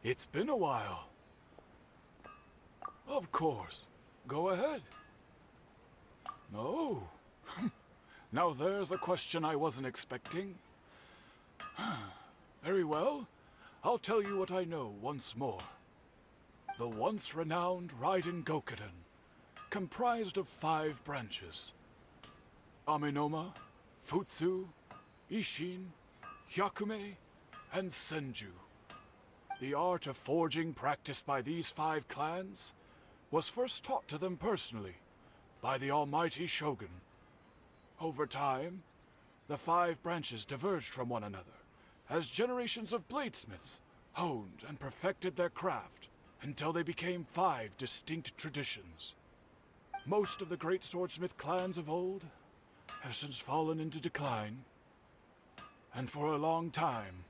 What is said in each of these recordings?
It's been a while. Of course. Go ahead. No. Now there's a question I wasn't expecting. Very well. I'll tell you what I know once more. The once renowned Raiden Gokuden, comprised of 5 branches. Amenoma, Futsu, Ishin, Hyakume, and Senju. The art of forging practiced by these 5 clans was first taught to them personally by the almighty Shogun. Over time, the 5 branches diverged from one another as generations of bladesmiths honed and perfected their craft until they became 5 distinct traditions. Most of the great swordsmith clans of old have since fallen into decline, and for a long time,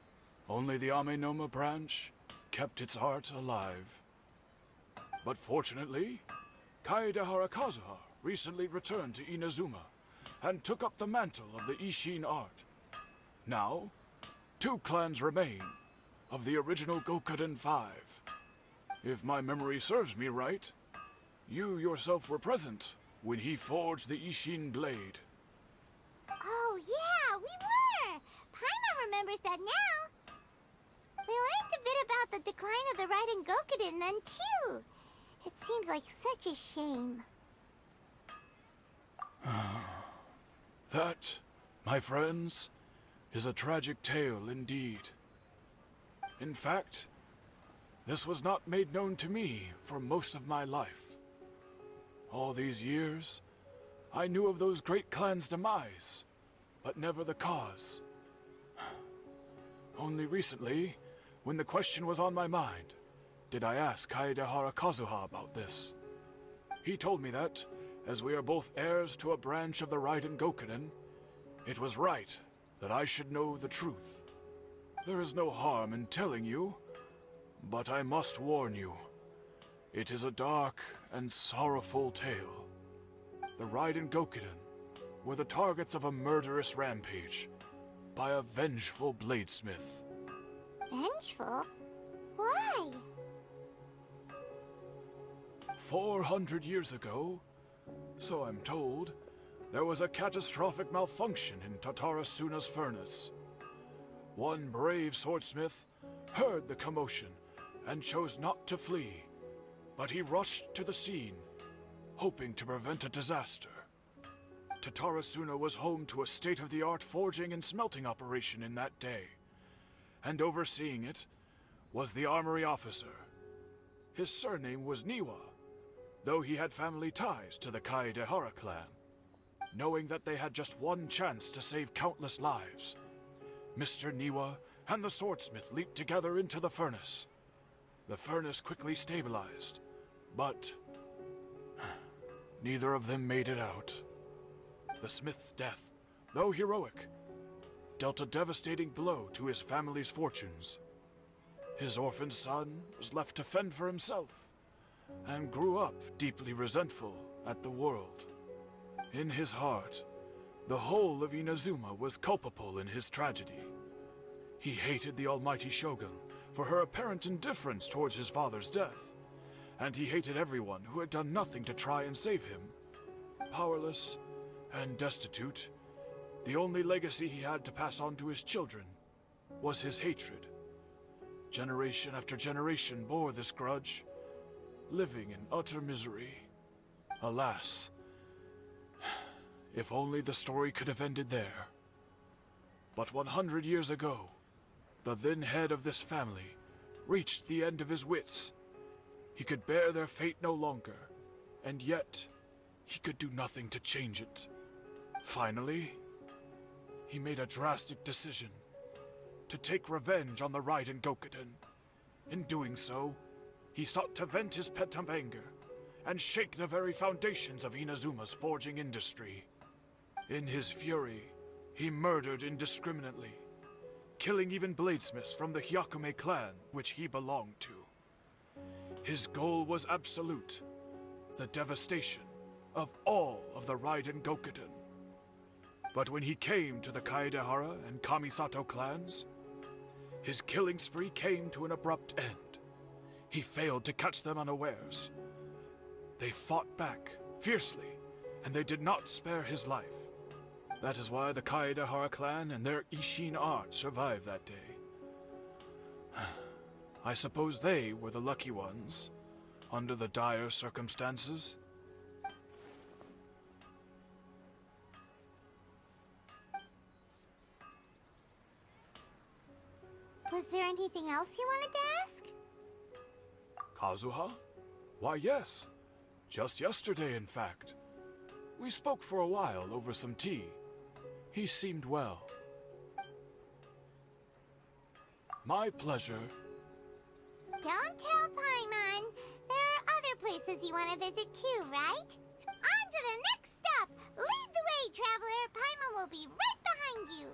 only the Amenoma branch kept its art alive. But fortunately, Kaedehara Kazuha recently returned to Inazuma and took up the mantle of the Ishin art. Now, 2 clans remain of the original Gokuden 5. If my memory serves me right, you yourself were present when he forged the Ishin blade. Oh yeah, we were! Paimon remembers that now. We learned a bit about the decline of the Raiden Gokuden then too. It seems like such a shame. That, my friends, is a tragic tale indeed. In fact, this was not made known to me for most of my life. All these years, I knew of those great clans' demise, but never the cause. Only recently, when the question was on my mind, did I ask Kaedehara Kazuha about this. He told me that, as we are both heirs to a branch of the Raiden Gokuden, it was right that I should know the truth. There is no harm in telling you, but I must warn you. It is a dark and sorrowful tale. The Raiden Gokuden were the targets of a murderous rampage by a vengeful bladesmith. Vengeful? Why? 400 years ago, so I'm told, there was a catastrophic malfunction in Tatarasuna's furnace. One brave swordsmith heard the commotion and chose not to flee, but he rushed to the scene, hoping to prevent a disaster. Tatarasuna was home to a state-of-the-art forging and smelting operation in that day, and overseeing it was the armory officer. His surname was Niwa, though he had family ties to the Kaedehara clan. Knowing that they had just one chance to save countless lives, Mr. Niwa and the swordsmith leaped together into the furnace. The furnace quickly stabilized, but neither of them made it out. The smith's death, though heroic, dealt a devastating blow to his family's fortunes. His orphaned son was left to fend for himself, and grew up deeply resentful at the world. In his heart, the whole of Inazuma was culpable in his tragedy. He hated the almighty Shogun for her apparent indifference towards his father's death, and he hated everyone who had done nothing to try and save him. Powerless and destitute, the only legacy he had to pass on to his children was his hatred. Generation after generation bore this grudge, living in utter misery. Alas, if only the story could have ended there. But 100 years ago, the then head of this family reached the end of his wits. He could bear their fate no longer, and yet he could do nothing to change it. Finally, he made a drastic decision to take revenge on the Raiden Gokuden. In doing so, he sought to vent his pent-up anger and shake the very foundations of Inazuma's forging industry. In his fury, he murdered indiscriminately, killing even bladesmiths from the Hyakume clan which he belonged to. His goal was absolute, the devastation of all of the Raiden Gokuden. But when he came to the Kaedehara and Kamisato clans, his killing spree came to an abrupt end. he failed to catch them unawares. They fought back fiercely, and they did not spare his life. That is why the Kaedahara clan and their Ishin art survived that day. I suppose they were the lucky ones, under the dire circumstances. Was there anything else you wanted to ask? Kazuha? Why, yes. Just yesterday, in fact. We spoke for a while over some tea. He seemed well. My pleasure. Don't tell Paimon. There are other places you want to visit too, right? On to the next stop! Lead the way, traveler! Paimon will be right behind you!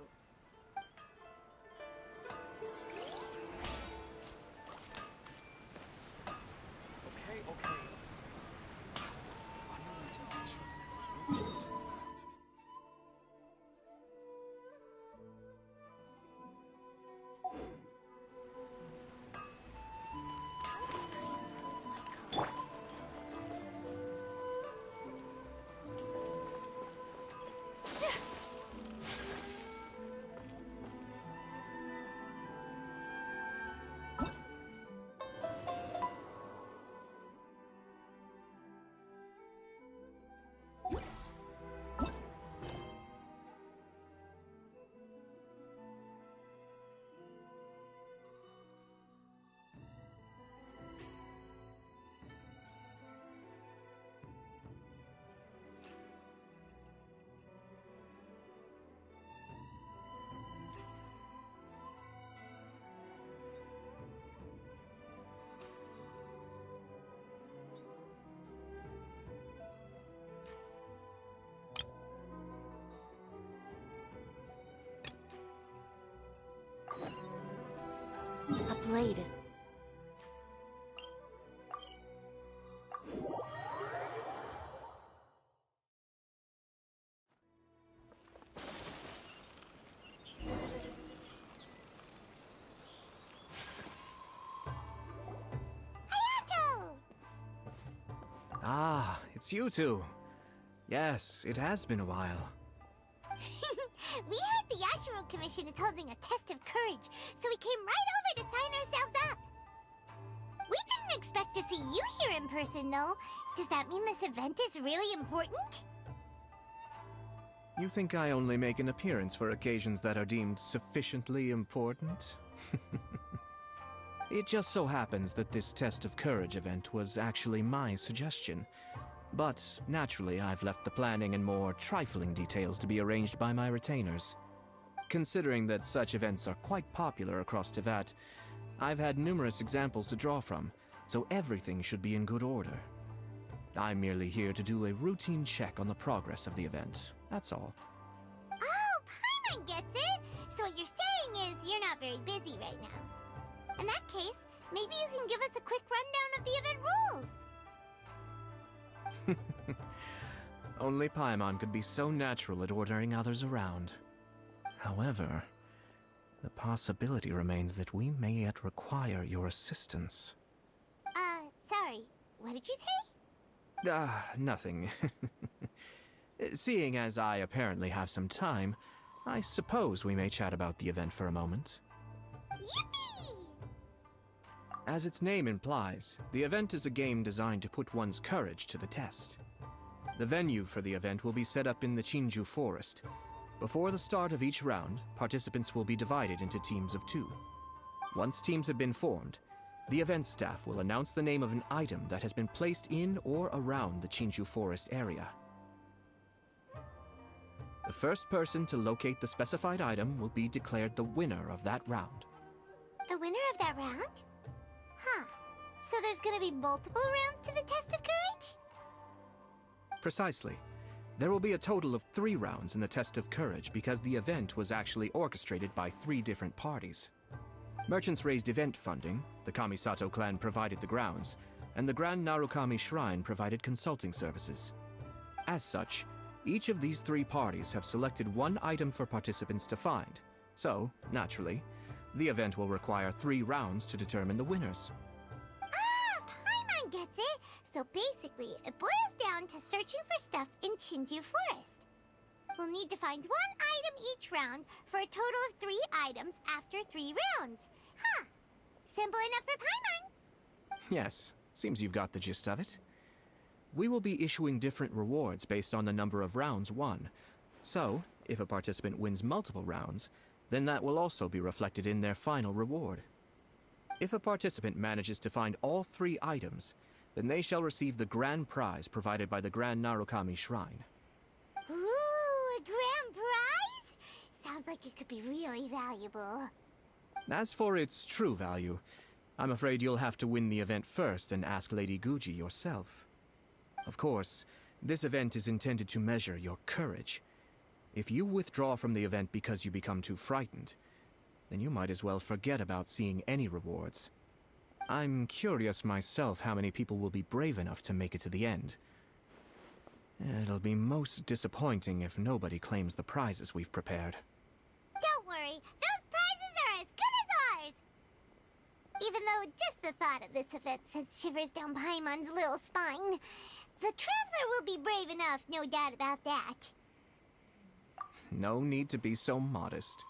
Okay. A blade is... Hayato! Ah, it's you two. Yes, it has been a while. We heard the Yashiro Commission is holding a test of courage, so we came right over to sign ourselves up. We didn't expect to see you here in person, though. Does that mean this event is really important? You think I only make an appearance for occasions that are deemed sufficiently important? It just so happens that this test of courage event was actually my suggestion. But, naturally, I've left the planning and more trifling details to be arranged by my retainers. Considering that such events are quite popular across Teyvat, I've had numerous examples to draw from, so everything should be in good order. I'm merely here to do a routine check on the progress of the event, that's all. Oh, Paimon gets it! So what you're saying is you're not very busy right now. In that case, maybe you can give us a quick rundown of the event rules. Only Paimon could be so natural at ordering others around. However, the possibility remains that we may yet require your assistance. Sorry, what did you say? Nothing. Seeing as I apparently have some time, I suppose we may chat about the event for a moment. Yippee! As its name implies, the event is a game designed to put one's courage to the test. The venue for the event will be set up in the Chinju Forest. Before the start of each round, participants will be divided into teams of 2. Once teams have been formed, the event staff will announce the name of an item that has been placed in or around the Chinju Forest area. The first person to locate the specified item will be declared the winner of that round. The winner of that round? Huh. So there's gonna be multiple rounds to the test of courage? Precisely. There will be a total of 3 rounds in the test of courage because the event was actually orchestrated by 3 different parties. Merchants raised event funding, the Kamisato clan provided the grounds, and the Grand Narukami Shrine provided consulting services. As such, each of these 3 parties have selected one item for participants to find, so, naturally, the event will require 3 rounds to determine the winners. Ah, Paimon gets it. So basically, it boils down to searching for stuff in Chinju Forest. We'll need to find 1 item each round for a total of 3 items after 3 rounds. Huh. Simple enough for Paimon. Yes, seems you've got the gist of it. We will be issuing different rewards based on the number of rounds won. So, if a participant wins multiple rounds, then that will also be reflected in their final reward. If a participant manages to find all 3 items, then they shall receive the grand prize provided by the Grand Narukami Shrine. Ooh, a grand prize? Sounds like it could be really valuable. As for its true value, I'm afraid you'll have to win the event first and ask Lady Guji yourself. Of course, this event is intended to measure your courage. If you withdraw from the event because you become too frightened, then you might as well forget about seeing any rewards. I'm curious myself how many people will be brave enough to make it to the end. It'll be most disappointing if nobody claims the prizes we've prepared. Don't worry, those prizes are as good as ours! Even though just the thought of this event sends shivers down Paimon's little spine, the Traveler will be brave enough, no doubt about that. No need to be so modest.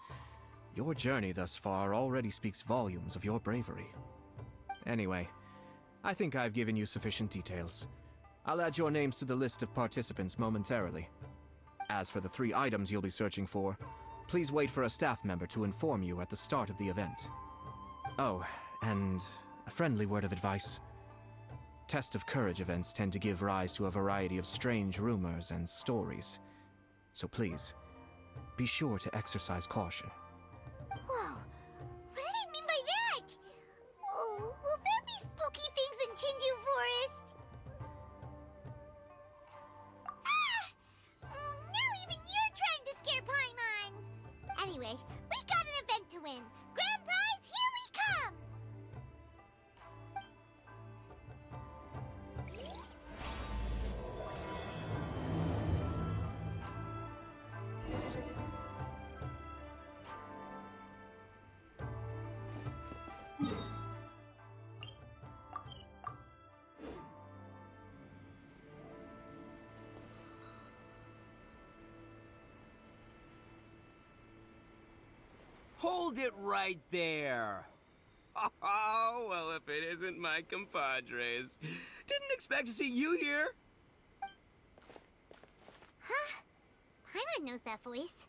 Your journey thus far already speaks volumes of your bravery. Anyway, I think I've given you sufficient details. I'll add your names to the list of participants momentarily. As for the 3 items you'll be searching for, please wait for a staff member to inform you at the start of the event. Oh, and a friendly word of advice. Test of Courage events tend to give rise to a variety of strange rumors and stories. So please, be sure to exercise caution. Whoa, what did he mean by that? Oh, will there be spooky things in Chinju Forest? Ah! Oh, now even you're trying to scare Paimon! Anyway, we got an event to win. Grand prize, here we come! Hold it right there. Oh, well, if it isn't my compadres. Didn't expect to see you here. Huh? Paimon knows that voice.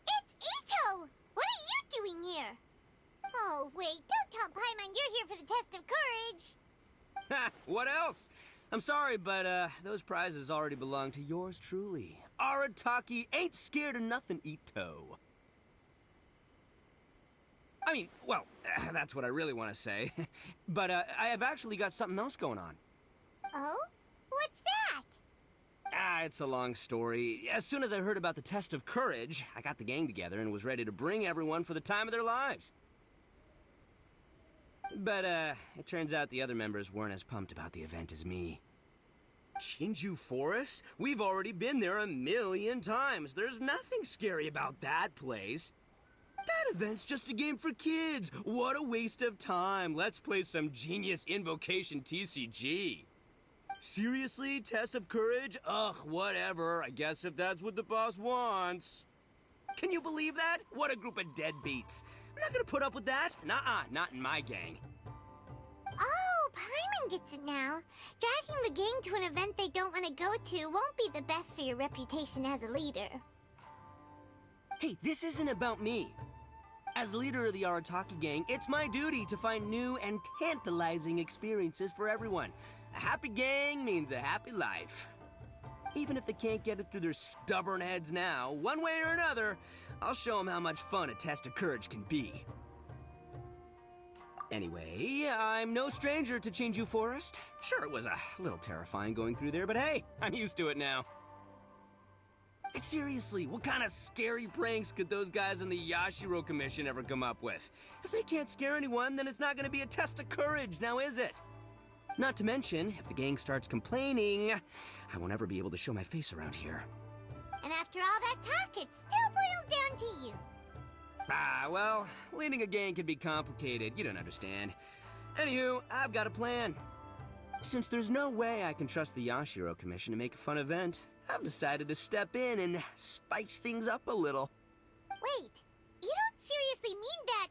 It's Ito! What are you doing here? Oh, wait, don't tell Paimon you're here for the test of courage. Ha! What else? I'm sorry, but those prizes already belong to yours truly. Arataki ain't scared of nothing, Ito. I mean, well, that's what I really want to say. But I have actually got something else going on. Oh? What's that? It's a long story. As soon as I heard about the test of courage, I got the gang together and was ready to bring everyone for the time of their lives. But, it turns out the other members weren't as pumped about the event as me. Chinju Forest? We've already been there 1,000,000 times. There's nothing scary about that place. That event's just a game for kids. What a waste of time. Let's play some genius invocation TCG. Seriously? Test of courage? Ugh, whatever. I guess if that's what the boss wants. Can you believe that? What a group of deadbeats. I'm not gonna put up with that. Nuh-uh, not in my gang. Oh, Paimon gets it now. Dragging the gang to an event they don't want to go to won't be the best for your reputation as a leader. Hey, this isn't about me. As leader of the Arataki gang, it's my duty to find new and tantalizing experiences for everyone. A happy gang means a happy life. Even if they can't get it through their stubborn heads now, one way or another, I'll show them how much fun a test of courage can be. Anyway, I'm no stranger to Chinju Forest. Sure, it was a little terrifying going through there, but hey, I'm used to it now. Like, seriously, what kind of scary pranks could those guys in the Yashiro Commission ever come up with? If they can't scare anyone, then it's not gonna be a test of courage, now is it? Not to mention, if the gang starts complaining, I won't ever be able to show my face around here. And after all that talk, it still boils down to you. Ah, well, leading a gang can be complicated, you don't understand. Anywho, I've got a plan. Since there's no way I can trust the Yashiro Commission to make a fun event, I've decided to step in and spice things up a little. Wait, you don't seriously mean that?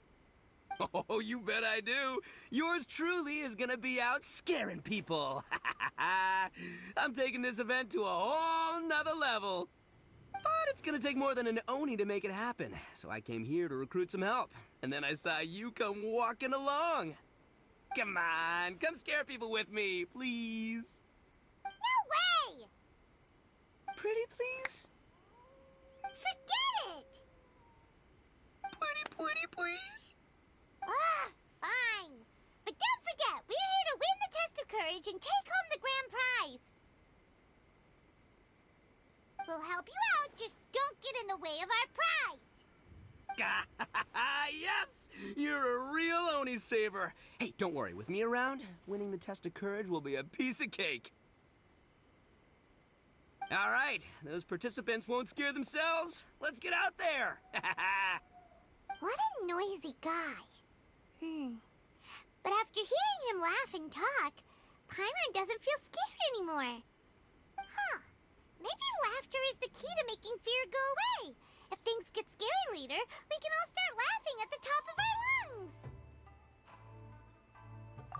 Oh, you bet I do. Yours truly is gonna be out scaring people. I'm taking this event to a whole nother level. But it's gonna take more than an Oni to make it happen, so I came here to recruit some help. And then I saw you come walking along. Come on, come scare people with me, please. No way! Pretty please? Forget it! Pretty please? Ah, fine. But don't forget, we're here to win the test of courage and take home the grand prize. We'll help you out, just don't get in the way of our prize. Yes! You're a real Oni saver. Hey, don't worry, with me around, winning the test of courage will be a piece of cake. All right, those participants won't scare themselves. Let's get out there. What a noisy guy. But after hearing him laugh and talk, Paimon doesn't feel scared anymore. Huh. Maybe laughter is the key to making fear go away. If things get scary later, we can all start laughing at the top of our lungs.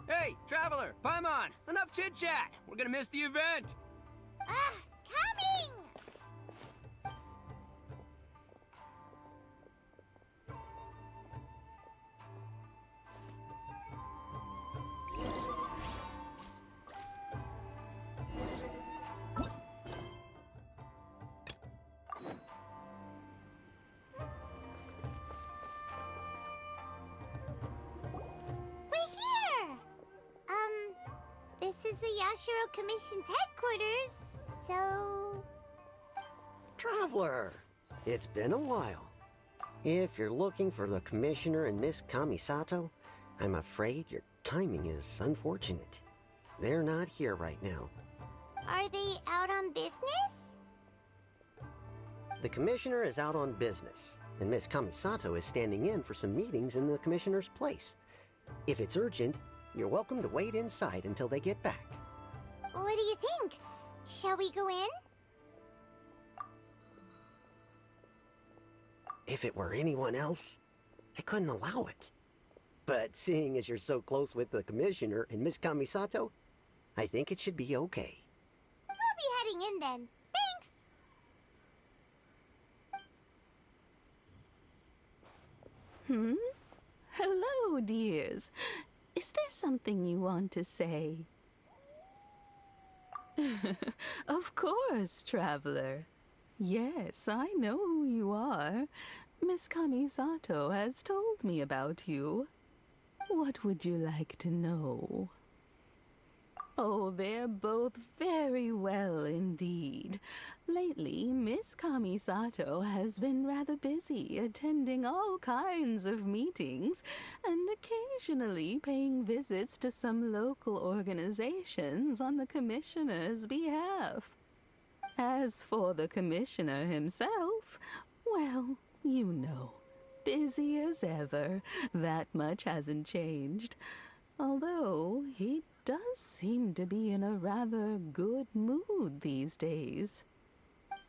Hey, Traveler, Paimon, enough chit-chat. We're gonna miss the event. Coming! This is the Yashiro Commission's headquarters, so... Traveler, it's been a while. If you're looking for the Commissioner and Miss Kamisato, I'm afraid your timing is unfortunate. They're not here right now. Are they out on business? The Commissioner is out on business, and Miss Kamisato is standing in for some meetings in the Commissioner's place. If it's urgent, you're welcome to wait inside until they get back. What do you think? Shall we go in? If it were anyone else, I couldn't allow it. But seeing as you're so close with the Commissioner and Miss Kamisato, I think it should be okay. We'll be heading in then. Thanks! Hello, dears. Is there something you want to say? Of course, Traveler. Yes, I know who you are. Miss Kamisato has told me about you. What would you like to know? Oh, they're both very well indeed. Lately, Miss Kamisato has been rather busy attending all kinds of meetings and occasionally paying visits to some local organizations on the Commissioner's behalf. As for the Commissioner himself, well, you know, busy as ever. That much hasn't changed. Although he does seem to be in a rather good mood these days.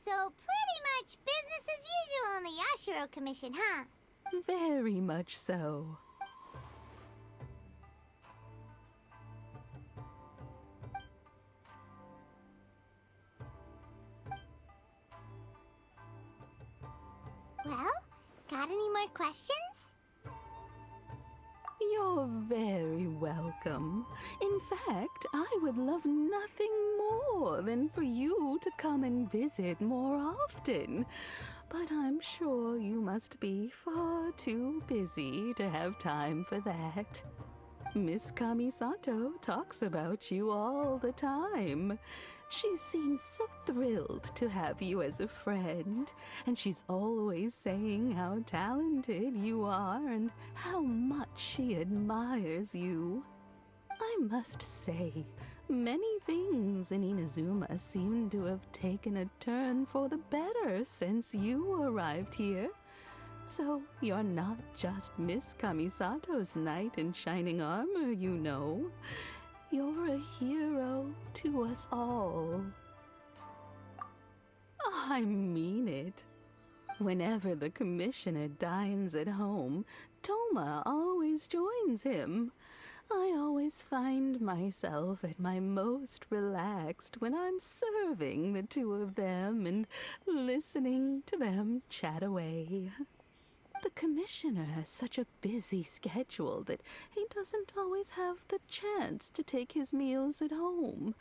So pretty much business as usual on the Yashiro Commission, huh? Very much so. Well, got any more questions? You're very welcome. In fact, I would love nothing more than for you to come and visit more often. But I'm sure you must be far too busy to have time for that. Miss Kamisato talks about you all the time. She seems so thrilled to have you as a friend, and she's always saying how talented you are and how much she admires you. I must say, many things in Inazuma seem to have taken a turn for the better since you arrived here. So you're not just Miss Kamisato's knight in shining armor, you know. You're a hero to us all. I mean it. Whenever the commissioner dines at home, Toma always joins him. I always find myself at my most relaxed when I'm serving the two of them and listening to them chat away. The commissioner has such a busy schedule that he doesn't always have the chance to take his meals at home,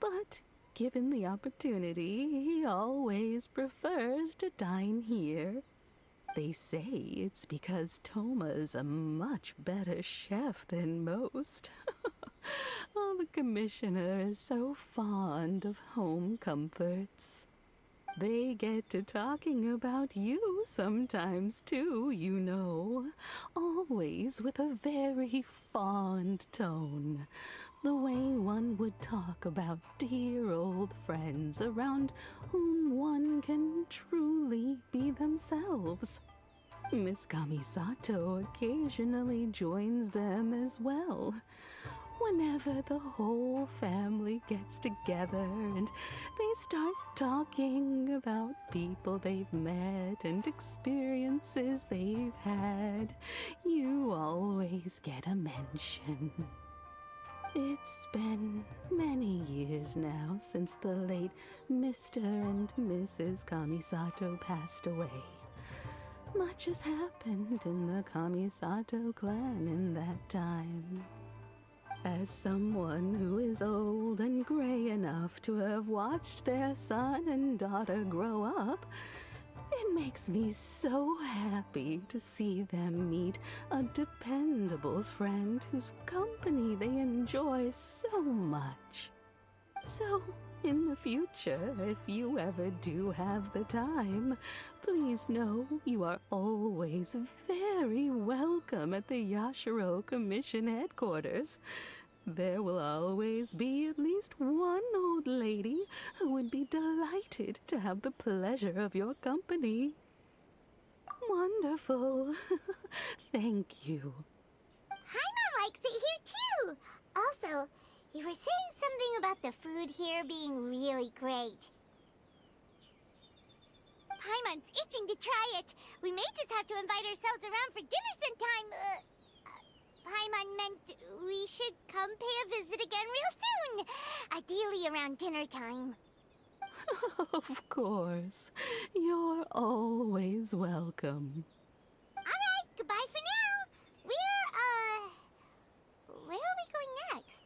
but given the opportunity, he always prefers to dine here. They say it's because Toma's a much better chef than most. Oh, the commissioner is so fond of home comforts. They get to talking about you sometimes too, you know. Always with a very fond tone. The way one would talk about dear old friends around whom one can truly be themselves. Miss Kamisato occasionally joins them as well. Whenever the whole family gets together and they start talking about people they've met and experiences they've had, you always get a mention. It's been many years now since the late Mr. and Mrs. Kamisato passed away. Much has happened in the Kamisato clan in that time. As someone who is old and gray enough to have watched their son and daughter grow up, it makes me so happy to see them meet a dependable friend whose company they enjoy so much. So, in the future, if you ever do have the time, please know you are always very welcome at the Yashiro Commission headquarters. There will always be at least one old lady who would be delighted to have the pleasure of your company. Wonderful. Thank you. Paimon likes it here too. Also, you were saying something about the food here being really great. Paimon's itching to try it. We may just have to invite ourselves around for dinner sometime. Paimon meant we should come pay a visit again real soon. Ideally around dinner time. Of course. You're always welcome. Alright, goodbye for now. Where are we going next?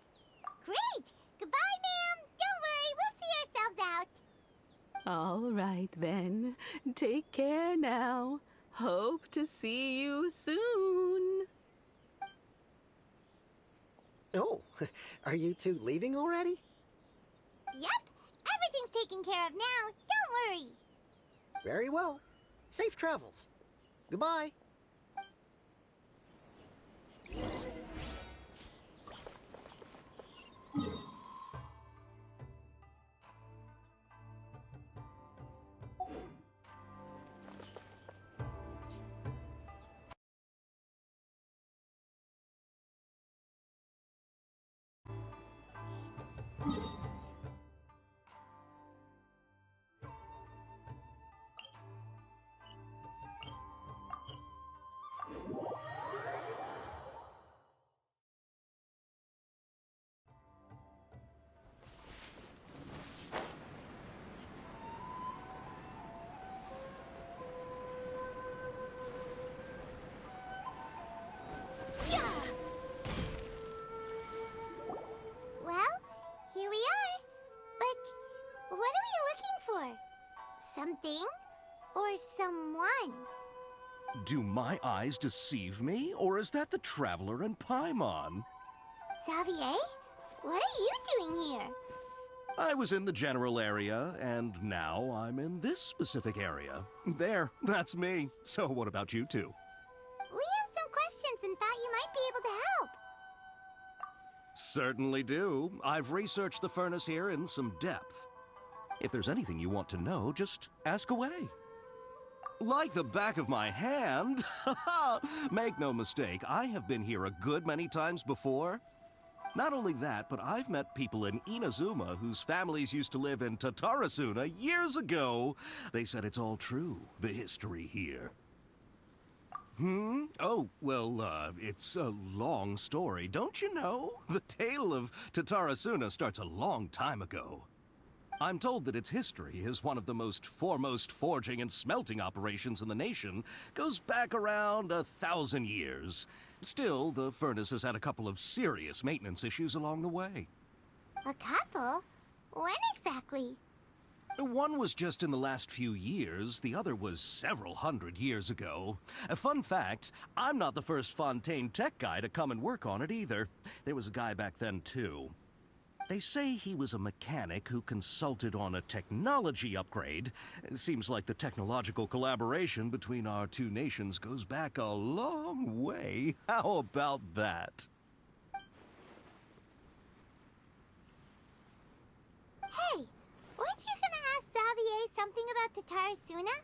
Great! Goodbye, ma'am! Don't worry, we'll see ourselves out. All right, then. Take care now. Hope to see you soon. Oh, are you two leaving already? Yep, everything's taken care of now. Don't worry. Very well. Safe travels. Goodbye. Well, here we are. But what are we looking for? Something or someone? Do my eyes deceive me, or is that the Traveler and Paimon? Xavier? What are you doing here? I was in the general area, and now I'm in this specific area. There, that's me. So what about you two? We have some questions and thought you might be able to help. Certainly do. I've researched the furnace here in some depth. If there's anything you want to know, just ask away. Like the back of my hand. Make no mistake, I have been here a good many times before. Not only that, but I've met people in Inazuma whose families used to live in Tatarasuna years ago. They said it's all true, the history here. Oh, well, it's a long story, don't you know? The tale of Tatarasuna starts a long time ago. I'm told that its history is one of the most foremost forging and smelting operations in the nation, goes back around 1,000 years. Still, the furnace has had a couple of serious maintenance issues along the way. A couple? When exactly? One was just in the last few years, the other was several hundred years ago. A fun fact, I'm not the first Fontaine tech guy to come and work on it either. There was a guy back then too. They say he was a mechanic who consulted on a technology upgrade. It seems like the technological collaboration between our two nations goes back a long way. How about that? Hey, weren't you gonna ask Xavier something about Tatarasuna?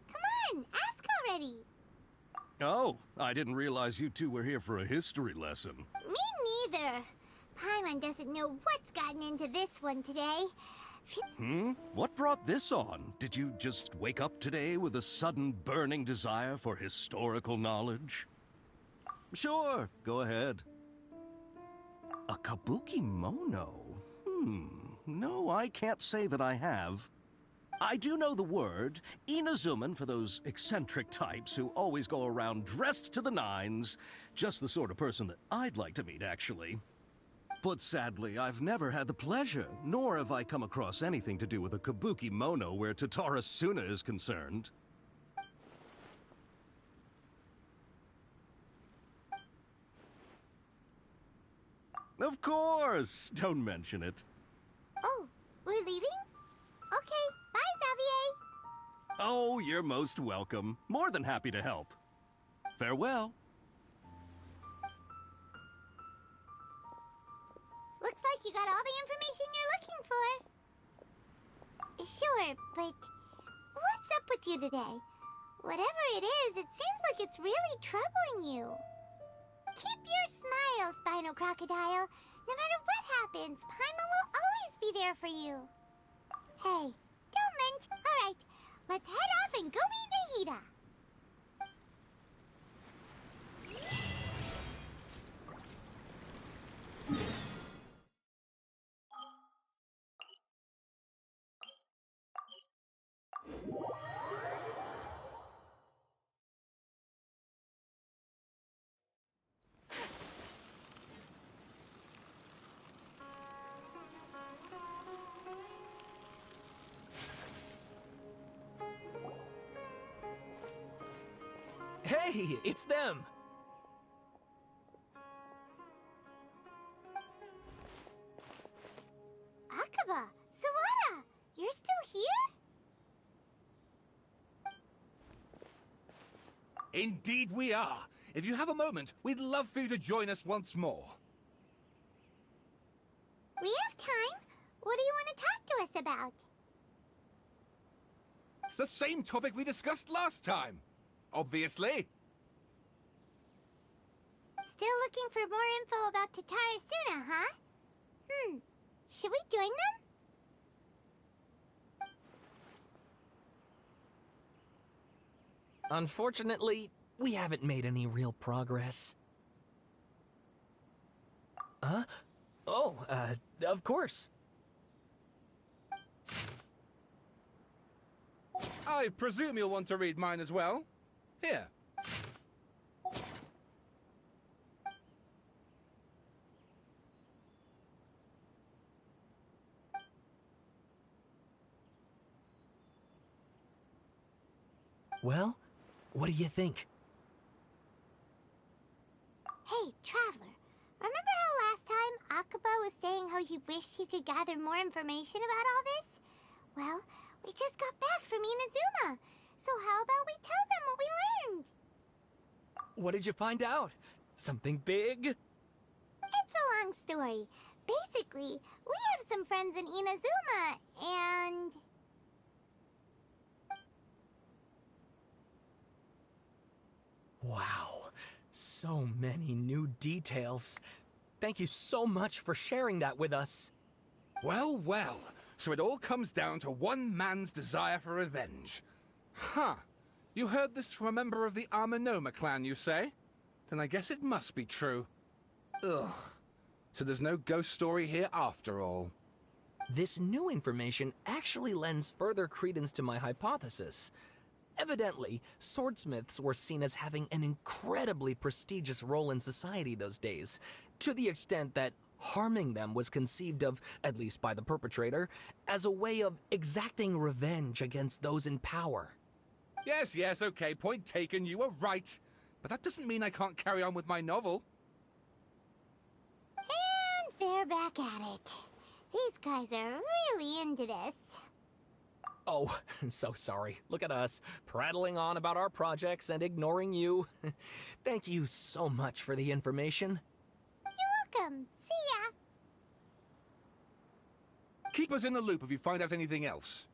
Come on, ask already. Oh, I didn't realize you two were here for a history lesson. Me neither. Paimon doesn't know what's gotten into this one today. What brought this on? Did you just wake up today with a sudden burning desire for historical knowledge? Sure, go ahead. A kabuki mono? No, I can't say that I have. I do know the word, Inazuman for those eccentric types who always go around dressed to the nines. Just the sort of person that I'd like to meet, actually. But sadly, I've never had the pleasure, nor have I come across anything to do with a kabuki mono where Tatarasuna is concerned. Of course! Don't mention it. Oh, we're leaving? Okay, bye, Xavier. Oh, you're most welcome. More than happy to help. Farewell. Looks like you got all the information you're looking for. Sure, but what's up with you today? Whatever it is, it seems like it's really troubling you. Keep your smile, Spinal Crocodile. No matter what happens, Paimon will always be there for you. Hey, don't mention... Alright, let's head off and go meet Nahida. Hey, it's them! Akaba, Sawada, you're still here? Indeed we are. If you have a moment, we'd love for you to join us once more. We have time. What do you want to talk to us about? It's the same topic we discussed last time. Obviously. Still looking for more info about Tatarasuna, huh? Should we join them? Unfortunately, we haven't made any real progress. Huh? Oh, of course. I presume you'll want to read mine as well. Here. Well, what do you think? Hey, Traveler. Remember how last time Akaba was saying how he wished he could gather more information about all this? Well, we just got back from Inazuma. So how about we tell them what we learned? What did you find out? Something big? It's a long story. Basically, we have some friends in Inazuma, and... Wow, so many new details. Thank you so much for sharing that with us. Well, well. So it all comes down to one man's desire for revenge. Huh. You heard this from a member of the Armanoma clan, you say? Then I guess it must be true. Ugh. So there's no ghost story here after all. This new information actually lends further credence to my hypothesis. Evidently, swordsmiths were seen as having an incredibly prestigious role in society those days, to the extent that harming them was conceived of, at least by the perpetrator, as a way of exacting revenge against those in power. Yes, yes, okay, point taken, you were right. But that doesn't mean I can't carry on with my novel. And they're back at it. These guys are really into this. Oh, so sorry. Look at us, prattling on about our projects and ignoring you. Thank you so much for the information. You're welcome. See ya. Keep us in the loop if you find out anything else.